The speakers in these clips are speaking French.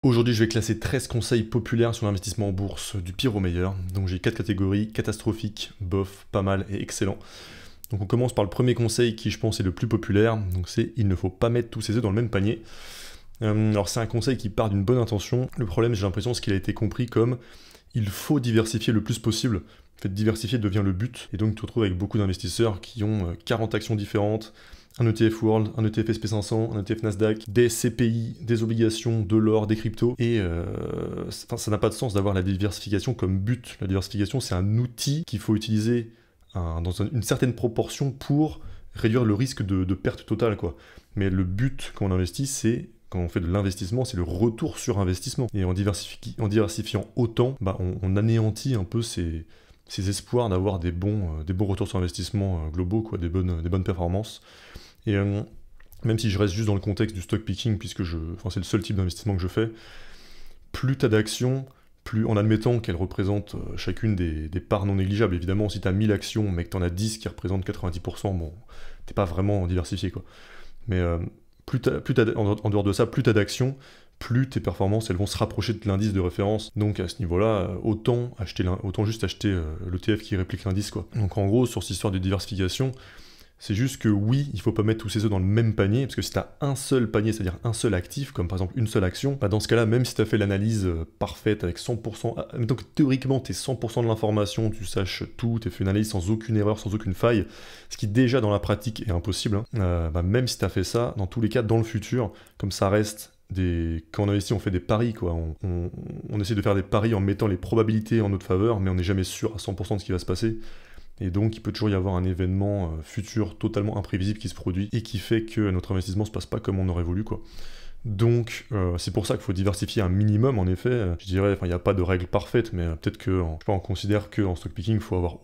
Aujourd'hui, je vais classer 13 conseils populaires sur l'investissement en bourse, du pire au meilleur. Donc j'ai 4 catégories, catastrophique, bof, pas mal et excellent. Donc on commence par le premier conseil qui je pense est le plus populaire, donc c'est il ne faut pas mettre tous ses œufs dans le même panier. Alors c'est un conseil qui part d'une bonne intention, le problème j'ai l'impression c'est qu'il a été compris comme il faut diversifier le plus possible. En fait, diversifier devient le but, et donc tu te retrouves avec beaucoup d'investisseurs qui ont 40 actions différentes, un ETF World, un ETF SP500, un ETF Nasdaq, des CPI, des obligations, de l'or, des cryptos, et ça n'a pas de sens d'avoir la diversification comme but. La diversification, c'est un outil qu'il faut utiliser dans une certaine proportion pour réduire le risque de perte totale, quoi. Mais le but quand on investit, c'est quand on fait de l'investissement, c'est le retour sur investissement. Et en diversifiant autant, on anéantit un peu ces espoirs d'avoir des bons retours sur investissement globaux, quoi, des bonnes performances. Et même si je reste juste dans le contexte du stock picking, puisque c'est le seul type d'investissement que je fais, plus t'as d'actions, plus en admettant qu'elles représentent chacune des parts non négligeables. Évidemment, si t'as 1000 actions, mais que t'en as 10 qui représentent 90%, bon, t'es pas vraiment diversifié, quoi. Mais en dehors de ça, plus t'as d'actions, plus tes performances elles vont se rapprocher de l'indice de référence. Donc à ce niveau-là, autant juste acheter l'ETF qui réplique l'indice, quoi. Donc en gros, sur cette histoire de diversification, c'est juste que oui, il faut pas mettre tous ses œufs dans le même panier, parce que si tu as un seul panier, c'est-à-dire un seul actif, comme par exemple une seule action, dans ce cas-là, même si tu as fait l'analyse parfaite avec 100%, admettons que théoriquement tu es 100% de l'information, tu saches tout, tu as fait une analyse sans aucune erreur, sans aucune faille, ce qui déjà dans la pratique est impossible, même si tu as fait ça, dans tous les cas, dans le futur, comme ça reste quand on investit, on fait des paris, quoi. On essaie de faire des paris en mettant les probabilités en notre faveur, mais on n'est jamais sûr à 100% de ce qui va se passer. Et donc, il peut toujours y avoir un événement futur totalement imprévisible qui se produit et qui fait que notre investissement se passe pas comme on aurait voulu, quoi. Donc, c'est pour ça qu'il faut diversifier un minimum, en effet. Je dirais, il n'y a pas de règle parfaite, mais peut-être on considère qu'en stock picking, il faut avoir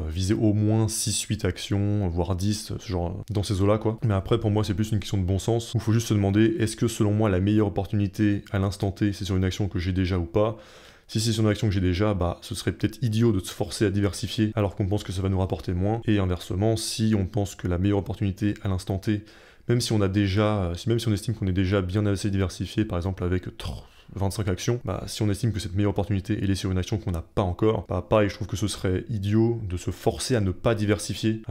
viser au moins 6-8 actions, voire 10, ce genre, dans ces eaux-là, quoi. Mais après, pour moi, c'est plus une question de bon sens, où il faut juste se demander, est-ce que selon moi, la meilleure opportunité à l'instant T, c'est sur une action que j'ai déjà ou pas? Si c'est sur une action que j'ai déjà, ce serait peut-être idiot de se forcer à diversifier alors qu'on pense que ça va nous rapporter moins. Et inversement, si on pense que la meilleure opportunité à l'instant T, même si on estime qu'on est déjà bien assez diversifié, par exemple avec 25 actions, si on estime que cette meilleure opportunité elle est sur une action qu'on n'a pas encore, pareil, je trouve que ce serait idiot de se forcer à ne pas diversifier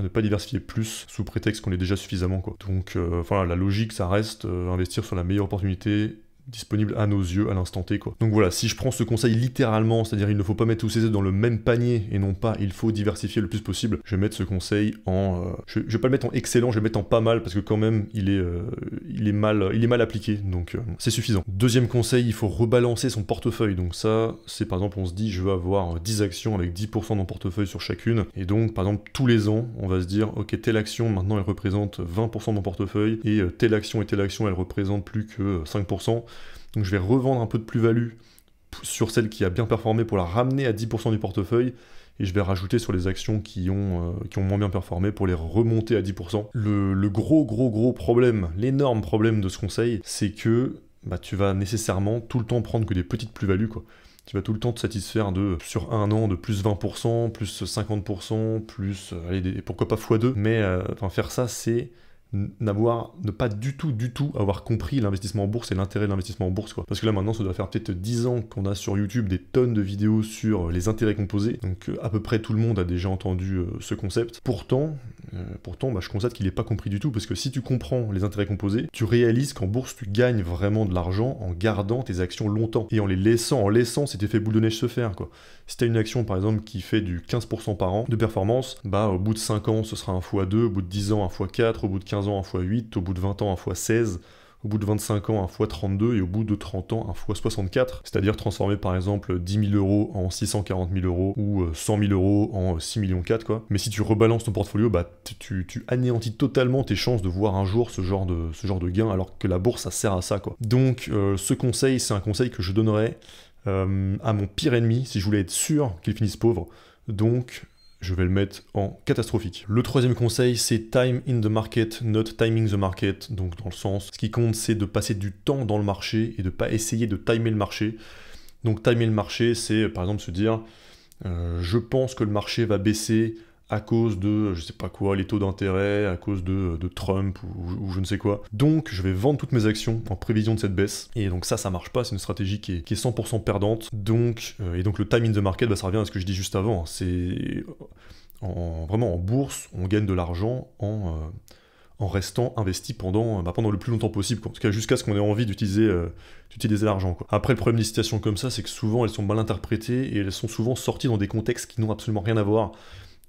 plus sous prétexte qu'on est déjà suffisamment, quoi. Donc la logique, ça reste investir sur la meilleure opportunité disponible à nos yeux à l'instant T, quoi. Donc voilà, si je prends ce conseil littéralement, c'est-à-dire il ne faut pas mettre tous ses œufs dans le même panier et non pas il faut diversifier le plus possible, je vais mettre ce conseil je vais pas le mettre en excellent, je vais le mettre en pas mal parce que quand même il est mal appliqué, donc c'est suffisant. Deuxième conseil, il faut rebalancer son portefeuille. Donc ça, c'est par exemple on se dit je veux avoir 10 actions avec 10% de mon portefeuille sur chacune, et donc par exemple tous les ans on va se dire ok, telle action maintenant elle représente 20% de mon portefeuille et telle action elle représente plus que 5%. Donc je vais revendre un peu de plus-value sur celle qui a bien performé pour la ramener à 10% du portefeuille, et je vais rajouter sur les actions qui ont moins bien performé pour les remonter à 10%. Le gros problème, l'énorme problème de ce conseil, c'est que tu vas nécessairement tout le temps prendre que des petites plus-values, quoi. Tu vas tout le temps te satisfaire sur un an de plus 20%, plus 50%, plus, pourquoi pas x2, mais faire ça, c'est ne pas du tout avoir compris l'investissement en bourse et l'intérêt de l'investissement en bourse, quoi. Parce que là maintenant ça doit faire peut-être 10 ans qu'on a sur YouTube des tonnes de vidéos sur les intérêts composés, donc à peu près tout le monde a déjà entendu ce concept. Pourtant je constate qu'il n'est pas compris du tout, parce que si tu comprends les intérêts composés, tu réalises qu'en bourse tu gagnes vraiment de l'argent en gardant tes actions longtemps et en laissant cet effet boule de neige se faire, quoi. Si tu as une action par exemple qui fait du 15% par an de performance, au bout de 5 ans ce sera un x2, au bout de 10 ans un x4, au bout de 15 ans un x8, au bout de 20 ans un x16, au bout de 25 ans un x32 et au bout de 30 ans un x64, c'est-à-dire transformer par exemple 10 000 euros en 640 000 euros ou 100 000 euros en 6 millions 4, quoi. Mais si tu rebalances ton portfolio, tu anéantis totalement tes chances de voir un jour ce genre de gain, alors que la bourse ça sert à ça, quoi. Donc ce conseil, c'est un conseil que je donnerais à mon pire ennemi si je voulais être sûr qu'il finisse pauvre. Donc je vais le mettre en catastrophique. Le troisième conseil, c'est time in the market, not timing the market. Donc dans le sens, ce qui compte, c'est de passer du temps dans le marché et de pas essayer de timer le marché. Donc timer le marché, c'est par exemple se dire je pense que le marché va baisser à cause de, je sais pas quoi, les taux d'intérêt, à cause de Trump ou je ne sais quoi. Donc je vais vendre toutes mes actions en prévision de cette baisse. Et donc ça marche pas, c'est une stratégie qui est 100% perdante. Donc, et donc le time in the market, bah, ça revient à ce que je dis juste avant. C'est vraiment en bourse, on gagne de l'argent en restant investi pendant le plus longtemps possible, quoi. En tout cas jusqu'à ce qu'on ait envie d'utiliser l'argent, quoi. Après, le problème des citations comme ça, c'est que souvent elles sont mal interprétées et elles sont souvent sorties dans des contextes qui n'ont absolument rien à voir.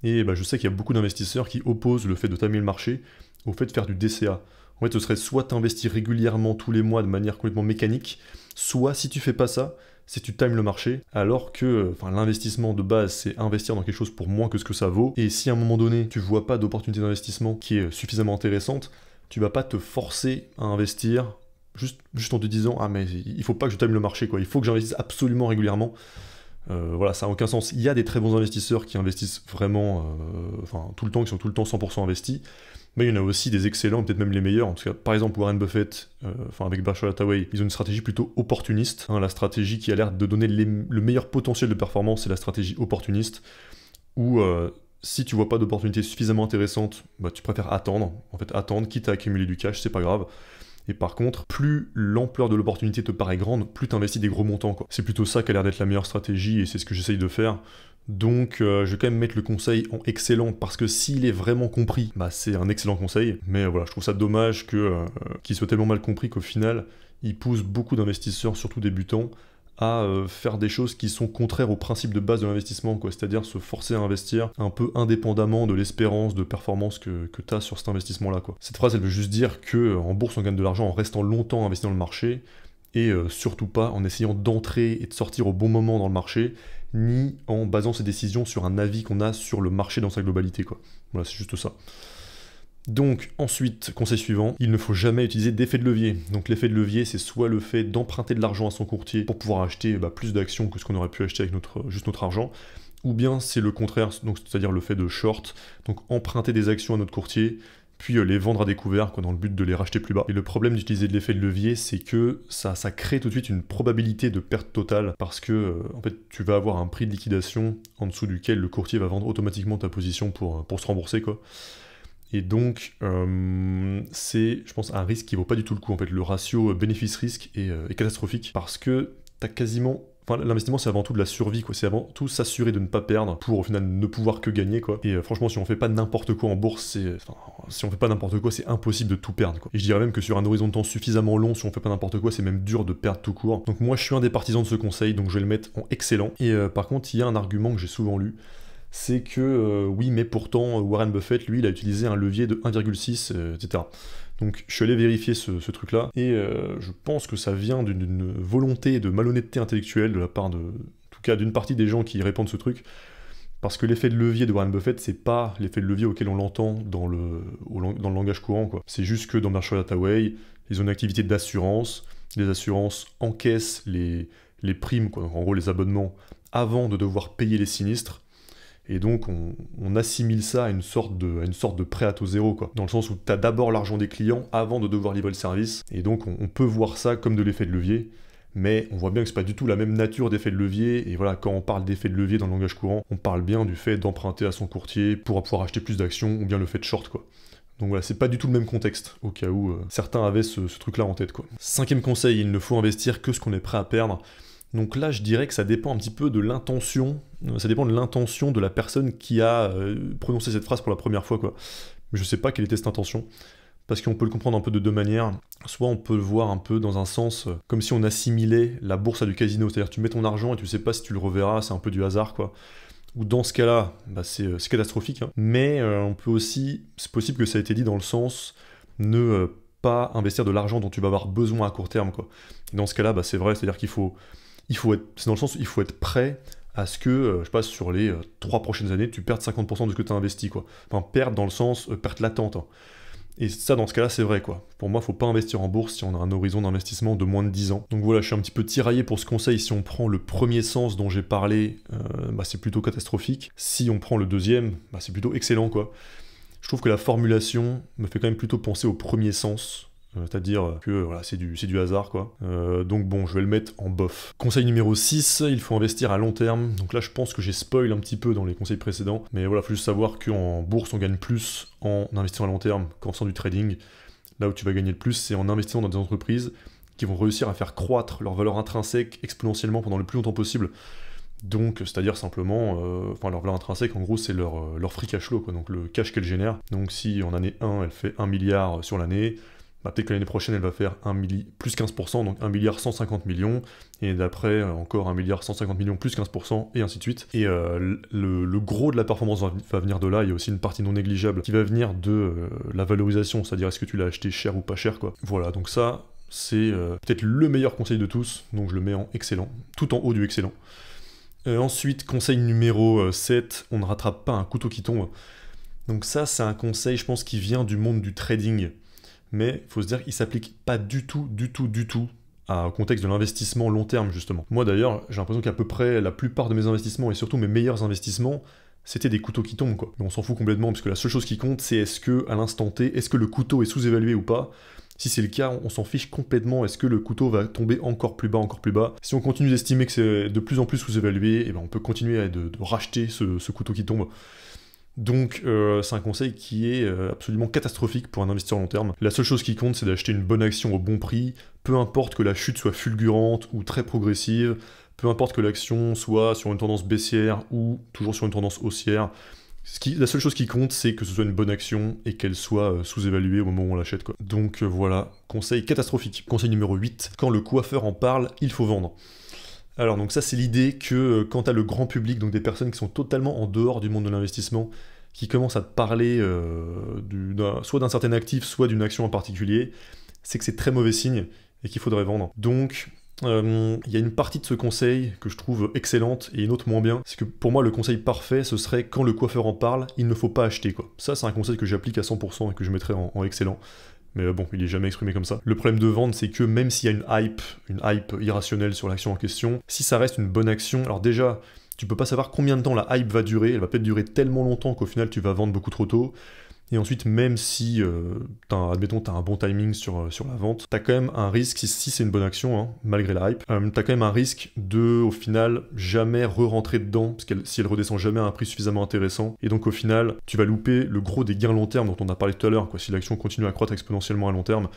Et bah, je sais qu'il y a beaucoup d'investisseurs qui opposent le fait de timer le marché au fait de faire du DCA. En fait, ce serait soit t'investir régulièrement tous les mois de manière complètement mécanique, soit si tu fais pas ça, c'est tu times le marché, alors que l'investissement de base, c'est investir dans quelque chose pour moins que ce que ça vaut. Et si à un moment donné, tu vois pas d'opportunité d'investissement qui est suffisamment intéressante, tu vas pas te forcer à investir juste en te disant « Ah mais il faut pas que je time le marché, quoi. Il faut que j'investisse absolument régulièrement. » Voilà, ça n'a aucun sens. Il y a des très bons investisseurs qui investissent vraiment tout le temps, qui sont tout le temps 100% investis. Mais il y en a aussi des excellents, peut-être même les meilleurs. En tout cas, par exemple, Warren Buffett, avec Berkshire Hathaway, ils ont une stratégie plutôt opportuniste. La stratégie qui a l'air de donner le meilleur potentiel de performance, c'est la stratégie opportuniste, où si tu vois pas d'opportunité suffisamment intéressante, bah, tu préfères attendre. En fait, attendre, quitte à accumuler du cash, c'est pas grave. Et par contre, plus l'ampleur de l'opportunité te paraît grande, plus tu investis des gros montants, quoi. C'est plutôt ça qui a l'air d'être la meilleure stratégie, et c'est ce que j'essaye de faire. Donc je vais quand même mettre le conseil en excellent, parce que s'il est vraiment compris, bah c'est un excellent conseil. Mais voilà, je trouve ça dommage qu'il soit tellement mal compris qu'au final, il pousse beaucoup d'investisseurs, surtout débutants, à faire des choses qui sont contraires aux principes de base de l'investissement, quoi. C'est-à-dire se forcer à investir un peu indépendamment de l'espérance de performance que tu as sur cet investissement-là, quoi. Cette phrase, elle veut juste dire que en bourse, on gagne de l'argent en restant longtemps investi dans le marché, et surtout pas en essayant d'entrer et de sortir au bon moment dans le marché, ni en basant ses décisions sur un avis qu'on a sur le marché dans sa globalité, quoi. Voilà, c'est juste ça. Donc ensuite, conseil suivant, il ne faut jamais utiliser d'effet de levier. Donc l'effet de levier, c'est soit le fait d'emprunter de l'argent à son courtier pour pouvoir acheter plus d'actions que ce qu'on aurait pu acheter avec juste notre argent, ou bien c'est le contraire, donc c'est-à-dire le fait de short, donc emprunter des actions à notre courtier, puis les vendre à découvert, quoi, dans le but de les racheter plus bas. Et le problème d'utiliser de l'effet de levier, c'est que ça crée tout de suite une probabilité de perte totale, parce que en fait, tu vas avoir un prix de liquidation en dessous duquel le courtier va vendre automatiquement ta position pour se rembourser, quoi. Et donc, c'est, je pense, un risque qui vaut pas du tout le coup. En fait, le ratio bénéfice-risque est catastrophique, parce que t'as quasiment... Enfin, l'investissement, c'est avant tout de la survie, quoi. C'est avant tout s'assurer de ne pas perdre pour, au final, ne pouvoir que gagner, quoi. Et franchement, si on fait pas n'importe quoi en bourse, c'est impossible de tout perdre, quoi. Et je dirais même que sur un horizon de temps suffisamment long, si on fait pas n'importe quoi, c'est même dur de perdre tout court. Donc moi, je suis un des partisans de ce conseil, donc je vais le mettre en excellent. Et par contre, il y a un argument que j'ai souvent lu, c'est que, oui, mais pourtant, Warren Buffett, lui, il a utilisé un levier de 1,6, etc. Donc je suis allé vérifier ce truc-là, et je pense que ça vient d'une volonté de malhonnêteté intellectuelle de la part en tout cas, d'une partie des gens qui répandent ce truc, parce que l'effet de levier de Warren Buffett, c'est pas l'effet de levier auquel on l'entend dans le langage courant, quoi. C'est juste que dans Berkshire Hathaway, ils ont une activité d'assurance, les assurances encaissent les primes, quoi, donc en gros les abonnements, avant de devoir payer les sinistres. Et donc on assimile ça à une sorte de prêt à taux zéro, quoi. Dans le sens où tu as d'abord l'argent des clients avant de devoir livrer le service. Et donc on peut voir ça comme de l'effet de levier, mais on voit bien que c'est pas du tout la même nature d'effet de levier. Et voilà, quand on parle d'effet de levier dans le langage courant, on parle bien du fait d'emprunter à son courtier pour pouvoir acheter plus d'actions, ou bien le fait de short, quoi. Donc voilà, c'est pas du tout le même contexte, au cas où certains avaient ce truc-là en tête, quoi. 5e conseil, il ne faut investir que ce qu'on est prêt à perdre. Donc là, je dirais que ça dépend un petit peu de l'intention, de la personne qui a prononcé cette phrase pour la première fois, quoi. Mais je sais pas quelle était cette intention, parce qu'on peut le comprendre un peu de deux manières. Soit on peut le voir un peu dans un sens comme si on assimilait la bourse à du casino, c'est-à-dire tu mets ton argent et tu sais pas si tu le reverras, c'est un peu du hasard, quoi. Ou dans ce cas-là, bah c'est catastrophique, hein. Mais on peut aussi, c'est possible que ça ait été dit dans le sens ne pas investir de l'argent dont tu vas avoir besoin à court terme, quoi. Et dans ce cas-là, bah c'est vrai, c'est-à-dire c'est dans le sens où il faut être prêt à ce que, je sais pas, sur les 3 prochaines années, tu perdes 50% de ce que tu as investi, quoi. Enfin, perdre dans le sens perte latente, hein. Et ça, dans ce cas-là, c'est vrai, quoi. Pour moi, faut pas investir en bourse si on a un horizon d'investissement de moins de 10 ans. Donc voilà, je suis un petit peu tiraillé pour ce conseil. Si on prend le premier sens dont j'ai parlé, bah, c'est plutôt catastrophique. Si on prend le deuxième, bah, c'est plutôt excellent, quoi. Je trouve que la formulation me fait quand même plutôt penser au premier sens, c'est-à-dire que voilà, c'est du hasard quoi. Donc bon, je vais le mettre en bof. Conseil numéro 6, il faut investir à long terme. Donc là je pense que j'ai spoil un petit peu dans les conseils précédents, mais voilà, faut juste savoir qu'en bourse on gagne plus en investissant à long terme qu'en faisant du trading. Là où tu vas gagner le plus, c'est en investissant dans des entreprises qui vont réussir à faire croître leur valeur intrinsèque exponentiellement pendant le plus longtemps possible. Donc, c'est-à-dire simplement, leur valeur intrinsèque, en gros, c'est leur free cash flow, quoi, donc le cash qu'elle génère. Donc si en année 1, elle fait 1 milliard sur l'année, bah, peut-être que l'année prochaine, elle va faire plus 15%, donc 1 milliard 150 millions, et d'après, encore 1 milliard 150 millions plus 15%, et ainsi de suite. Et le gros de la performance va venir de là. Il y a aussi une partie non négligeable qui va venir de la valorisation, c'est-à-dire est-ce que tu l'as acheté cher ou pas cher, quoi. Voilà, donc ça, c'est peut-être le meilleur conseil de tous, donc je le mets en excellent, tout en haut du excellent. Ensuite, conseil numéro 7, on ne rattrape pas un couteau qui tombe. Donc ça, c'est un conseil, je pense, qui vient du monde du trading. Mais il faut se dire qu'il ne s'applique pas du tout au contexte de l'investissement long terme, justement. Moi d'ailleurs, j'ai l'impression qu'à peu près la plupart de mes investissements, et surtout mes meilleurs investissements, c'était des couteaux qui tombent, quoi. Mais on s'en fout complètement, parce que la seule chose qui compte, c'est est-ce que, à l'instant T, est-ce que le couteau est sous-évalué ou pas. Si c'est le cas, on s'en fiche complètement. Est-ce que le couteau va tomber encore plus bas, encore plus bas? Si on continue d'estimer que c'est de plus en plus sous-évalué, eh ben on peut continuer de racheter ce couteau qui tombe. Donc c'est un conseil qui est absolument catastrophique pour un investisseur long terme. La seule chose qui compte, c'est d'acheter une bonne action au bon prix, peu importe que la chute soit fulgurante ou très progressive, peu importe que l'action soit sur une tendance baissière ou toujours sur une tendance haussière. La seule chose qui compte, c'est que ce soit une bonne action et qu'elle soit sous-évaluée au moment où on l'achète, quoi. Donc voilà, conseil catastrophique. Conseil numéro 8, quand le coiffeur en parle, il faut vendre. Alors donc ça, c'est l'idée que quand tu as le grand public, donc des personnes qui sont totalement en dehors du monde de l'investissement, qui commencent à te parler soit d'un certain actif, soit d'une action en particulier, c'est que c'est très mauvais signe et qu'il faudrait vendre. Donc il y a une partie de ce conseil que je trouve excellente et une autre moins bien. C'est que pour moi, le conseil parfait, ce serait quand le coiffeur en parle, il ne faut pas acheter, quoi. Ça, c'est un conseil que j'applique à 100% et que je mettrais en excellent. Mais bon, il est jamais exprimé comme ça. Le problème de vente, c'est que même s'il y a une hype irrationnelle sur l'action en question, si ça reste une bonne action, alors déjà, tu peux pas savoir combien de temps la hype va durer. Elle va peut-être durer tellement longtemps qu'au final, tu vas vendre beaucoup trop tôt. Et ensuite, même si, admettons, tu as un bon timing sur la vente, tu as quand même un risque, si c'est une bonne action, hein, malgré la hype, tu as quand même un risque de, au final, jamais re-rentrer dedans, parce que si elle redescend jamais à un prix suffisamment intéressant. Et donc, au final, tu vas louper le gros des gains long terme dont on a parlé tout à l'heure, quoi. Si l'action continue à croître exponentiellement à long terme,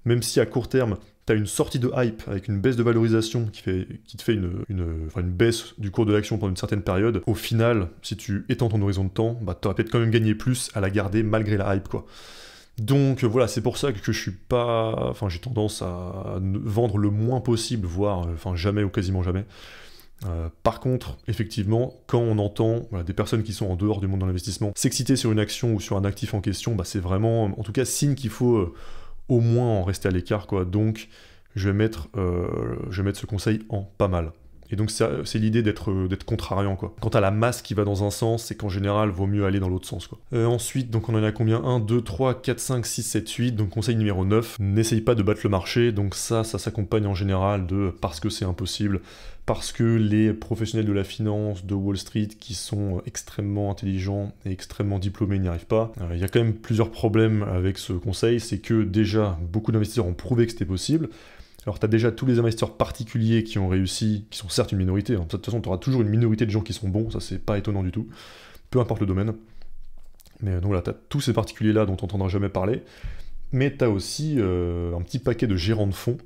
même si à court terme, tu as une sortie de hype avec une baisse de valorisation qui te fait une baisse du cours de l'action pendant une certaine période, au final, si tu étends ton horizon de temps, bah, tu auras peut-être quand même gagné plus à la garder malgré la hype, quoi. Donc voilà, c'est pour ça que je suis pas... Enfin, j'ai tendance à vendre le moins possible, voire jamais ou quasiment jamais. Par contre, effectivement, quand on entend des personnes qui sont en dehors du monde de l'investissement s'exciter sur une action ou sur un actif en question, bah, c'est vraiment, en tout cas, signe qu'il faut... au moins en rester à l'écart, quoi. Donc je vais mettre ce conseil en pas mal. Et donc c'est l'idée d'être contrariant, quoi. Quant à la masse qui va dans un sens, c'est qu'en général, vaut mieux aller dans l'autre sens, quoi. Ensuite, donc on en a combien? 1, 2, 3, 4, 5, 6, 7, 8. Donc conseil numéro 9, n'essaye pas de battre le marché. Donc ça s'accompagne en général de parce que c'est impossible, parce que les professionnels de la finance, de Wall Street, qui sont extrêmement intelligents et extrêmement diplômés, n'y arrivent pas. Il y a quand même plusieurs problèmes avec ce conseil, c'est que déjà, beaucoup d'investisseurs ont prouvé que c'était possible. Alors tu as déjà tous les investisseurs particuliers qui ont réussi, qui sont certes une minorité, hein. De toute façon tu auras toujours une minorité de gens qui sont bons, ça c'est pas étonnant du tout, peu importe le domaine. Mais donc voilà, tu as tous ces particuliers-là dont on n'entendra jamais parler, mais tu as aussi un petit paquet de gérants de fonds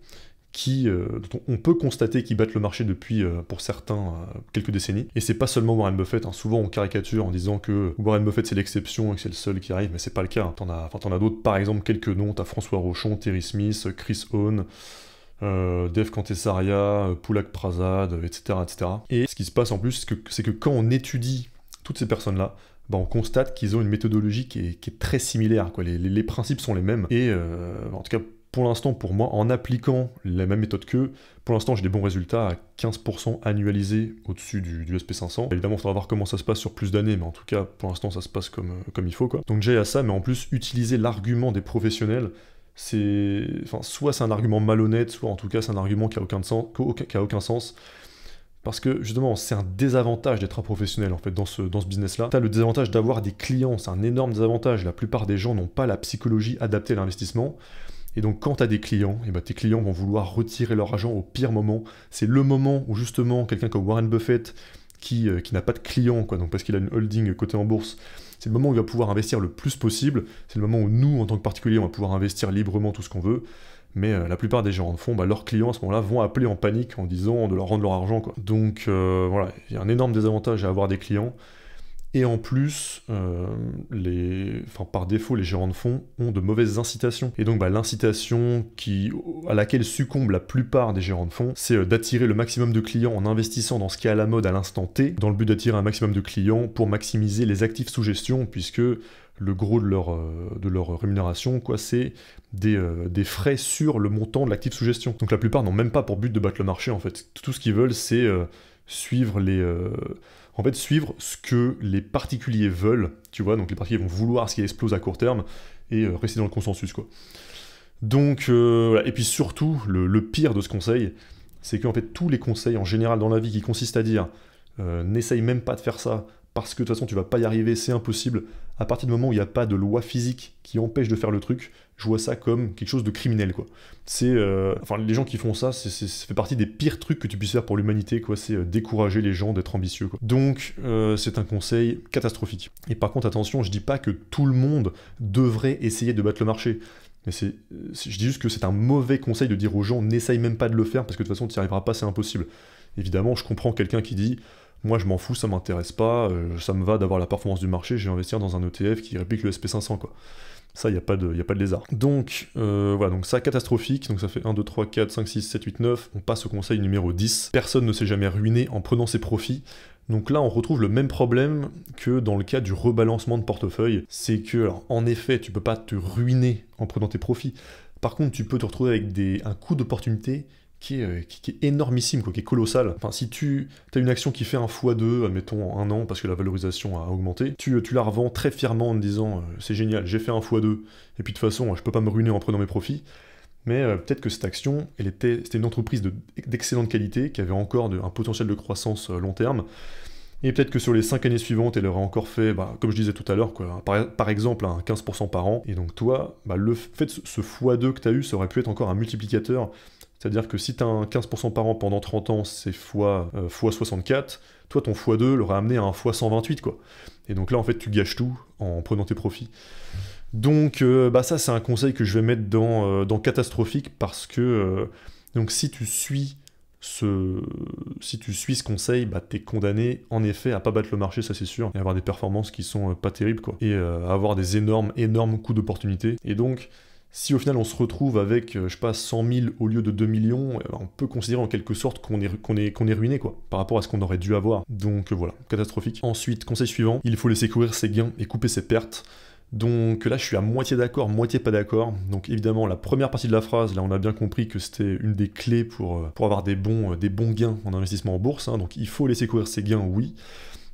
dont on peut constater qu'ils battent le marché depuis, pour certains, quelques décennies. Et c'est pas seulement Warren Buffett, hein. Souvent on caricature en disant que Warren Buffett c'est l'exception et que c'est le seul qui arrive, mais c'est pas le cas, hein. T'en as d'autres, par exemple quelques noms, t'as François Rochon, Terry Smith, Chris Hone, Dev Kantesaria, Poulak Prasad, etc., etc. Et ce qui se passe en plus, c'est que quand on étudie toutes ces personnes-là, bah on constate qu'ils ont une méthodologie qui est très similaire, quoi. Les principes sont les mêmes. Et en tout cas, pour l'instant, pour moi, en appliquant la même méthode qu'eux, pour l'instant, j'ai des bons résultats à 15% annualisés au-dessus du SP500. Évidemment, il faudra voir comment ça se passe sur plus d'années, mais en tout cas, pour l'instant, ça se passe comme il faut, quoi. Donc déjà, il y a ça, mais en plus, utiliser l'argument des professionnels, soit c'est un argument malhonnête, soit en tout cas, c'est un argument qui a aucun sens. Parce que justement, c'est un désavantage d'être un professionnel en fait dans ce business-là. Tu as le désavantage d'avoir des clients, c'est un énorme désavantage. La plupart des gens n'ont pas la psychologie adaptée à l'investissement. Et donc quand tu as des clients, et tes clients vont vouloir retirer leur argent au pire moment. C'est le moment où justement quelqu'un comme Warren Buffett, qui n'a pas de clients, quoi, donc parce qu'il a une holding cotée en bourse, c'est le moment où il va pouvoir investir le plus possible, c'est le moment où nous, en tant que particuliers, on va pouvoir investir librement tout ce qu'on veut, mais la plupart des gérants de fonds, leurs clients à ce moment-là vont appeler en panique en disant de leur rendre leur argent, quoi. Donc voilà, il y a un énorme désavantage à avoir des clients. Et en plus, par défaut, les gérants de fonds ont de mauvaises incitations. Et donc l'incitation à laquelle succombent la plupart des gérants de fonds, c'est d'attirer le maximum de clients en investissant dans ce qui est à la mode à l'instant T, dans le but d'attirer un maximum de clients pour maximiser les actifs sous gestion, puisque le gros de leur rémunération, c'est des frais sur le montant de l'actif sous gestion. Donc la plupart n'ont même pas pour but de battre le marché, en fait. Tout ce qu'ils veulent, c'est suivre ce que les particuliers veulent, tu vois, donc les particuliers vont vouloir ce qui explose à court terme, et rester dans le consensus, quoi. Donc, voilà. Et puis surtout, le pire de ce conseil, c'est qu'en fait, tous les conseils en général dans la vie qui consistent à dire n'essaye même pas de faire ça, parce que de toute façon tu vas pas y arriver, c'est impossible, à partir du moment où il n'y a pas de loi physique qui empêche de faire le truc, je vois ça comme quelque chose de criminel, quoi. C'est, les gens qui font ça, ça fait partie des pires trucs que tu puisses faire pour l'humanité, quoi. C'est décourager les gens d'être ambitieux, quoi. Donc, c'est un conseil catastrophique. Et par contre, attention, je dis pas que tout le monde devrait essayer de battre le marché. Mais je dis juste que c'est un mauvais conseil de dire aux gens, n'essaye même pas de le faire, parce que de toute façon, tu n'y arriveras pas, c'est impossible. Évidemment, je comprends quelqu'un qui dit, moi je m'en fous, ça m'intéresse pas, ça me va d'avoir la performance du marché, je vais investir dans un ETF qui réplique le SP500, quoi. Ça, il n'y a pas de lézard. Donc, voilà, donc ça, catastrophique, donc ça fait 1, 2, 3, 4, 5, 6, 7, 8, 9, on passe au conseil numéro 10. Personne ne s'est jamais ruiné en prenant ses profits. Donc là, on retrouve le même problème que dans le cas du rebalancement de portefeuille. C'est que, alors, en effet, tu peux pas te ruiner en prenant tes profits. Par contre, tu peux te retrouver avec un coup d'opportunité qui est énormissime, quoi, qui est colossal. Enfin, si tu as une action qui fait un x2, admettons, en un an, parce que la valorisation a augmenté, tu la revends très fièrement en te disant c'est génial, j'ai fait un x2, et puis de toute façon, je peux pas me ruiner en prenant mes profits. Mais peut-être que cette action, c'était une entreprise d'excellente qualité, qui avait encore un potentiel de croissance long terme, et peut-être que sur les 5 années suivantes, elle aurait encore fait, comme je disais tout à l'heure, par exemple, un 15% par an. Et donc toi, le fait de ce x2 que tu as eu, ça aurait pu être encore un multiplicateur. C'est-à-dire que si tu as un 15% par an pendant 30 ans, c'est fois 64, toi ton x2 l'aurait amené à un fois 128, quoi. Et donc là, en fait, tu gâches tout en prenant tes profits. Donc ça, c'est un conseil que je vais mettre dans catastrophique, parce que donc si tu suis ce conseil, t'es condamné en effet à pas battre le marché, ça c'est sûr, et avoir des performances qui sont pas terribles, quoi, et avoir des énormes coups d'opportunité. Et donc, si au final on se retrouve avec, 100 000 au lieu de 2 millions, on peut considérer en quelque sorte qu'on est ruiné, quoi, par rapport à ce qu'on aurait dû avoir. Donc voilà, catastrophique. Ensuite, conseil suivant, il faut laisser courir ses gains et couper ses pertes. Donc là, je suis à moitié d'accord, moitié pas d'accord. Donc évidemment, la première partie de la phrase, là, on a bien compris que c'était une des clés pour avoir des bons gains en investissement en bourse, hein. Donc il faut laisser courir ses gains, oui.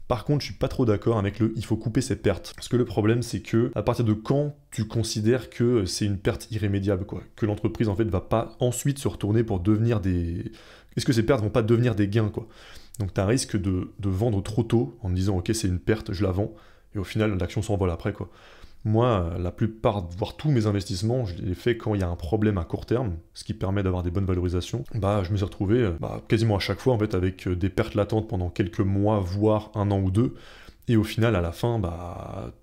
Par contre, je suis pas trop d'accord avec il faut couper ses pertes. Parce que le problème, c'est que à partir de quand tu considères que c'est une perte irrémédiable, quoi, que l'entreprise en fait va pas ensuite se retourner pour devenir est-ce que ces pertes vont pas devenir des gains, quoi. Donc tu as un risque de vendre trop tôt en te disant ok, c'est une perte, je la vends, et au final l'action s'envole après, quoi. Moi, la plupart, voire tous mes investissements, je les fais quand il y a un problème à court terme, ce qui permet d'avoir des bonnes valorisations. Je me suis retrouvé quasiment à chaque fois en fait avec des pertes latentes pendant quelques mois, voire un an ou deux. Et au final, à la fin,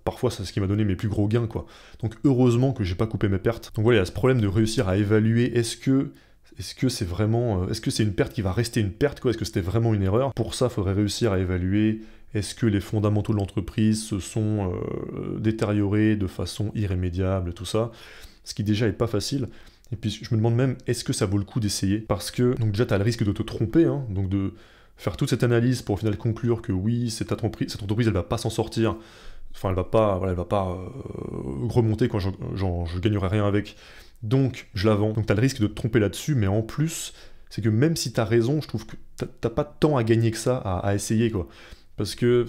parfois c'est ce qui m'a donné mes plus gros gains, quoi. Donc heureusement que j'ai pas coupé mes pertes. Donc voilà, il y a ce problème de réussir à évaluer est-ce que c'est vraiment, est-ce que c'est une perte qui va rester une perte, quoi. Est-ce que c'était vraiment une erreur? Pour ça, il faudrait réussir à évaluer. Est-ce que les fondamentaux de l'entreprise se sont détériorés de façon irrémédiable, tout ça? Ce qui déjà est pas facile. Et puis je me demande même, est-ce que ça vaut le coup d'essayer? Parce que, donc déjà, tu as le risque de te tromper, hein, donc de faire toute cette analyse pour au final conclure que oui, cette entreprise, elle va pas s'en sortir. Enfin, elle va pas remonter quand je gagnerai rien avec. Donc, je la vends. Donc, tu as le risque de te tromper là-dessus, mais en plus, c'est que même si tu as raison, je trouve que t'as pas tant à gagner que ça à essayer, quoi. Parce que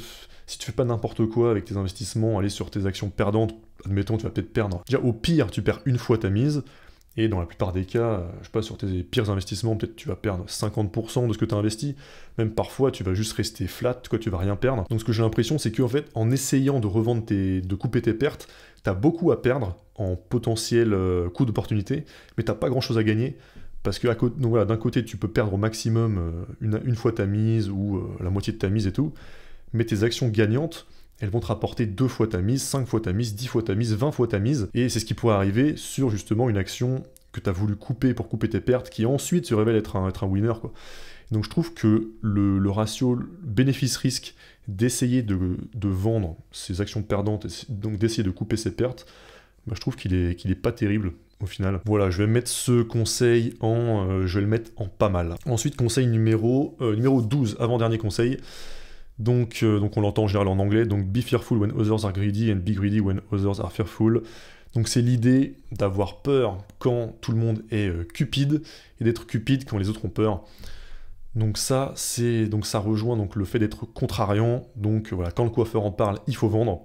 si tu fais pas n'importe quoi avec tes investissements, aller sur tes actions perdantes, admettons, tu vas peut-être perdre. Déjà, au pire, tu perds une fois ta mise, et dans la plupart des cas, je sais pas, sur tes pires investissements, peut-être tu vas perdre 50% de ce que tu as investi. Même parfois, tu vas juste rester flat, quoi, tu vas rien perdre. Donc ce que j'ai l'impression, c'est qu'en fait, en essayant de couper tes pertes, t'as beaucoup à perdre, en potentiel coût d'opportunité, mais t'as pas grand chose à gagner, parce que donc voilà, d'un côté tu peux perdre au maximum une fois ta mise, ou la moitié de ta mise et tout, mais tes actions gagnantes, elles vont te rapporter 2 fois ta mise, 5 fois ta mise, 10 fois ta mise, 20 fois ta mise, et c'est ce qui pourrait arriver sur justement une action que tu as voulu couper pour couper tes pertes, qui ensuite se révèle être un winner, quoi. Donc je trouve que le ratio bénéfice-risque d'essayer de vendre ces actions perdantes, et donc d'essayer de couper ses pertes, bah, je trouve qu'il est pas terrible au final. Voilà, je vais mettre ce conseil je vais le mettre en pas mal. Ensuite, conseil numéro 12, avant-dernier conseil. Donc on l'entend en général en anglais, donc be fearful when others are greedy and be greedy when others are fearful. Donc c'est l'idée d'avoir peur quand tout le monde est cupide, et d'être cupide quand les autres ont peur. Donc ça rejoint donc le fait d'être contrariant. Donc voilà, quand le coiffeur en parle, il faut vendre.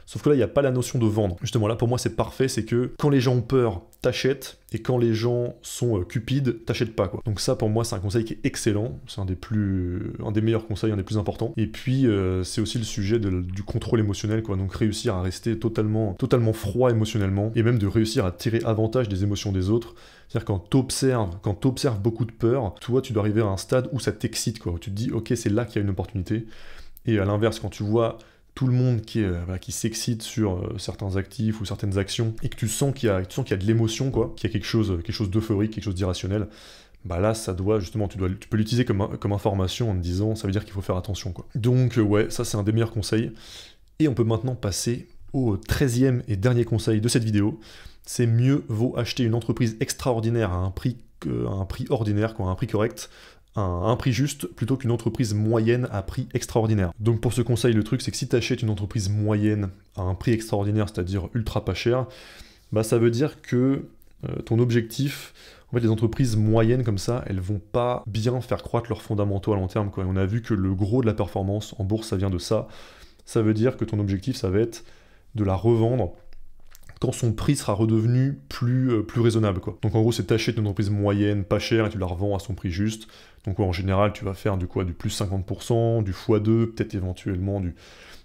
Sauf que là, il n'y a pas la notion de vendre. Justement, là, pour moi, c'est parfait, c'est que quand les gens ont peur, t'achètes, et quand les gens sont cupides, t'achètes pas, quoi. Donc ça, pour moi, c'est un conseil qui est excellent, c'est un des meilleurs conseils, un des plus importants. Et puis, c'est aussi le sujet du contrôle émotionnel, quoi. Donc réussir à rester totalement froid émotionnellement, et même de réussir à tirer avantage des émotions des autres. C'est-à-dire quand t'observes beaucoup de peur, toi, tu dois arriver à un stade où ça t'excite, quoi, où tu te dis, ok, c'est là qu'il y a une opportunité. Et à l'inverse, quand tu vois tout le monde qui s'excite sur certains actifs ou certaines actions, et que tu sens qu'il y a de l'émotion, quoi, qu'il y a quelque chose d'euphorique, quelque chose d'irrationnel, bah là, ça doit, justement, tu peux l'utiliser comme information en te disant, ça veut dire qu'il faut faire attention, quoi. Donc, ouais, ça, c'est un des meilleurs conseils. Et on peut maintenant passer au 13e et dernier conseil de cette vidéo. C'est mieux vaut acheter une entreprise extraordinaire à un prix ordinaire, quoi, à un prix correct, à un prix juste, plutôt qu'une entreprise moyenne à prix extraordinaire. Donc pour ce conseil, le truc, c'est que si tu achètes une entreprise moyenne à un prix extraordinaire, c'est-à-dire ultra pas cher, bah ça veut dire que ton objectif, en fait, les entreprises moyennes comme ça, elles vont pas bien faire croître leurs fondamentaux à long terme, quoi. On a vu que le gros de la performance en bourse, ça vient de ça. Ça veut dire que ton objectif, ça va être de la revendre quand son prix sera redevenu plus raisonnable, quoi. Donc en gros, c'est t'achètes une entreprise moyenne, pas chère, et tu la revends à son prix juste. Donc en général, tu vas faire du plus 50%, du x2, peut-être éventuellement du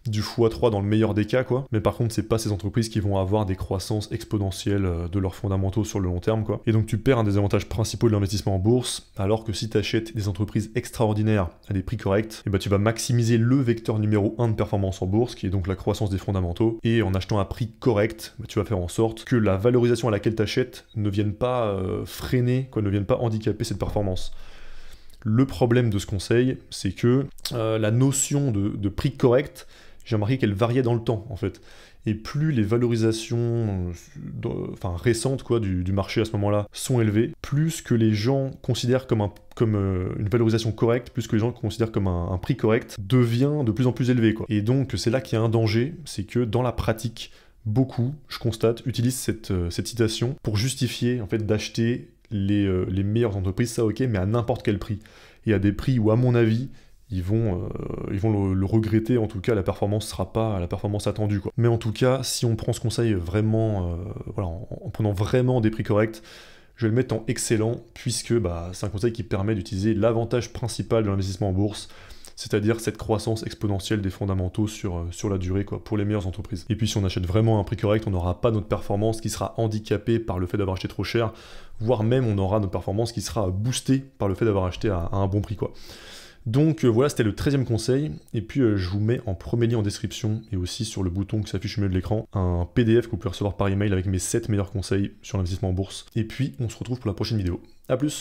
x3 dans le meilleur des cas, quoi. Mais par contre, c'est pas ces entreprises qui vont avoir des croissances exponentielles de leurs fondamentaux sur le long terme, quoi. Et donc tu perds un des avantages principaux de l'investissement en bourse, alors que si tu achètes des entreprises extraordinaires à des prix corrects, et bah tu vas maximiser le vecteur numéro 1 de performance en bourse, qui est donc la croissance des fondamentaux, et en achetant à prix correct, bah, tu vas faire en sorte que la valorisation à laquelle tu achètes ne vienne pas freiner, quoi, ne vienne pas handicaper cette performance. Le problème de ce conseil, c'est que la notion de prix correct, j'ai remarqué qu'elle variait dans le temps, en fait. Et plus les valorisations récentes, quoi, du marché à ce moment-là sont élevées, plus que les gens considèrent comme une valorisation correcte, plus que les gens considèrent comme un prix correct, devient de plus en plus élevé, quoi. Et donc c'est là qu'il y a un danger, c'est que dans la pratique, beaucoup, je constate, utilisent cette citation pour justifier en fait d'acheter les meilleures entreprises, ça ok, mais à n'importe quel prix. Et à des prix où, à mon avis, ils vont le regretter, en tout cas la performance sera pas la performance attendue, quoi. Mais en tout cas, si on prend ce conseil vraiment, en prenant vraiment des prix corrects, je vais le mettre en excellent, puisque c'est un conseil qui permet d'utiliser l'avantage principal de l'investissement en bourse, c'est-à-dire cette croissance exponentielle des fondamentaux sur la durée, quoi, pour les meilleures entreprises. Et puis si on achète vraiment à un prix correct, on n'aura pas notre performance qui sera handicapée par le fait d'avoir acheté trop cher, voire même on aura notre performance qui sera boostée par le fait d'avoir acheté à un bon prix, quoi. Donc voilà, c'était le 13e conseil, et puis je vous mets en premier lien en description, et aussi sur le bouton qui s'affiche au milieu de l'écran, un PDF que vous pouvez recevoir par email avec mes 7 meilleurs conseils sur l'investissement en bourse. Et puis on se retrouve pour la prochaine vidéo. A plus!